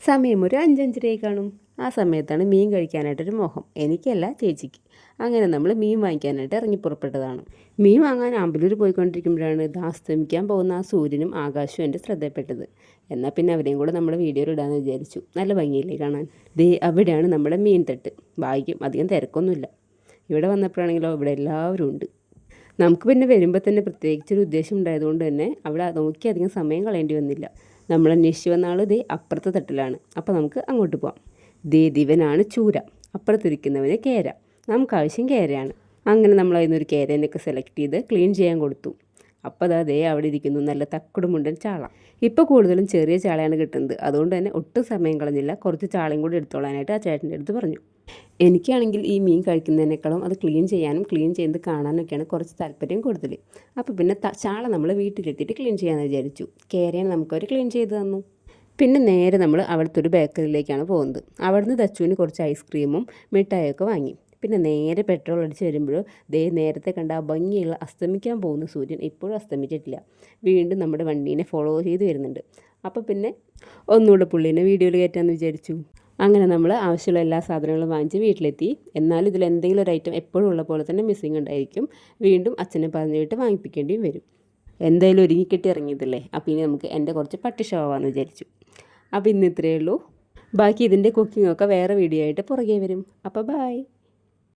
സമയം ഒരു 5:05 കാണും. ആ സമയത്താണ് മീൻ കഴിക്കാനായിട്ടൊരു മോഹം. എനിക്കല്ല, ചേച്ചിക്ക്. അങ്ങനെ നമ്മൾ മീൻ വാങ്ങിക്കാനായിട്ട് ഇറങ്ങി പുറപ്പെട്ടതാണ്. മീൻ വാങ്ങാൻ അമ്പലൂർ പോയിക്കൊണ്ടിരിക്കുമ്പോഴാണ് അസ്തമിക്കാൻ പോകുന്ന ആ സൂര്യനും ആകാശവും എൻ്റെ ശ്രദ്ധയിൽപ്പെട്ടത്. എന്നാൽ പിന്നെ അവരെയും കൂടെ നമ്മുടെ വീഡിയോയിൽ ഇടാമെന്ന് വിചാരിച്ചു. നല്ല ഭംഗിയില്ലേ കാണാൻ. ദേ അവിടെയാണ് നമ്മുടെ മീൻ തട്ട്. ഭാഗ്യം, അധികം തിരക്കൊന്നുമില്ല. ഇവിടെ വന്നപ്പോഴാണെങ്കിലോ ഇവിടെ എല്ലാവരും ഉണ്ട്. നമുക്ക് പിന്നെ വരുമ്പോൾ തന്നെ പ്രത്യേകിച്ചൊരു ഉദ്ദേശം ഉണ്ടായതുകൊണ്ട് തന്നെ അവിടെ നോക്കി അധികം സമയം കളയേണ്ടി വന്നില്ല. നമ്മൾ അന്വേഷിച്ച് വന്ന ആൾ ദേ അപ്പുറത്തെ തട്ടിലാണ്. അപ്പോൾ നമുക്ക് അങ്ങോട്ട് പോകാം. ദേ ദിവനാണ് ചൂര, അപ്പുറത്തിരിക്കുന്നവന് കേര. നമുക്കാവശ്യം കേരയാണ്. അങ്ങനെ നമ്മൾ അതിനൊരു കേരേനൊക്കെ സെലക്ട് ചെയ്ത് ക്ലീൻ ചെയ്യാൻ കൊടുത്തു. അപ്പോൾ ദേ അവിടെ ഇരിക്കുന്നു നല്ല തക്കുടുമുണ്ടൻ ചാള. ഇപ്പോൾ കൂടുതലും ചെറിയ ചാളയാണ് കിട്ടുന്നത്. അതുകൊണ്ട് തന്നെ ഒട്ടും സമയം കളഞ്ഞില്ല. കുറച്ച് ചാളയും കൂടി എടുത്തോളാനായിട്ട് ആ ചേട്ടൻ്റെ അടുത്ത് പറഞ്ഞു. എനിക്കാണെങ്കിൽ ഈ മീൻ കഴിക്കുന്നതിനേക്കാളും അത് ക്ലീൻ ചെയ്യാനും ക്ലീൻ ചെയ്ത് കാണാനൊക്കെയാണ് കുറച്ച് താല്പര്യം കൂടുതൽ. അപ്പോൾ പിന്നെ ചാള നമ്മൾ വീട്ടിലെത്തിയിട്ട് ക്ലീൻ ചെയ്യാമെന്ന് വിചാരിച്ചു. കേരയാണ് നമുക്കവർ ക്ലീൻ ചെയ്ത് തന്നു. പിന്നെ നേരെ നമ്മൾ അവിടുത്തെ ഒരു ബേക്കറിയിലേക്കാണ് പോകുന്നത്. അവിടുന്ന് ദച്ചുവിന് കുറച്ച് ഐസ്ക്രീമും മിഠായിയൊക്കെ വാങ്ങി. പിന്നെ നേരെ പെട്രോൾ അടിച്ച് വരുമ്പോഴും ദേ നേരത്തെ കണ്ട ആ ഭംഗിയുള്ള അസ്തമിക്കാൻ പോകുന്ന സൂര്യൻ ഇപ്പോഴും അസ്തമിച്ചിട്ടില്ല. വീണ്ടും നമ്മുടെ വണ്ടീനെ ഫോളോ ചെയ്ത് വരുന്നുണ്ട്. അപ്പോൾ പിന്നെ ഒന്നുകൂടെ പുള്ളീനെ വീഡിയോയിൽ കയറ്റാമെന്ന് വിചാരിച്ചു. അങ്ങനെ നമ്മൾ ആവശ്യമുള്ള എല്ലാ സാധനങ്ങളും വാങ്ങിച്ച് വീട്ടിലെത്തി. എന്നാൽ ഇതിൽ എന്തെങ്കിലും ഒരു ഐറ്റം എപ്പോഴും ഉള്ള പോലെ തന്നെ മിസ്സിങ് ഉണ്ടായിരിക്കും. വീണ്ടും അച്ഛനെ പറഞ്ഞിട്ട് വാങ്ങിപ്പിക്കേണ്ടിയും വരും. എന്തായാലും ഒരുങ്ങിക്കെട്ടി ഇറങ്ങിയതല്ലേ, അപ്പോൾ ഇനി നമുക്ക് എൻ്റെ കുറച്ച് പട്ടി ഷോ ആവാമെന്ന് വിചാരിച്ചു. അപ്പോൾ ഇന്ന് ഇത്രയേ ഉള്ളൂ. ബാക്കി ഇതിൻ്റെ കുക്കിങ്ങൊക്കെ വേറെ വീഡിയോ ആയിട്ട് പുറകെ വരും. അപ്പോൾ ബൈ.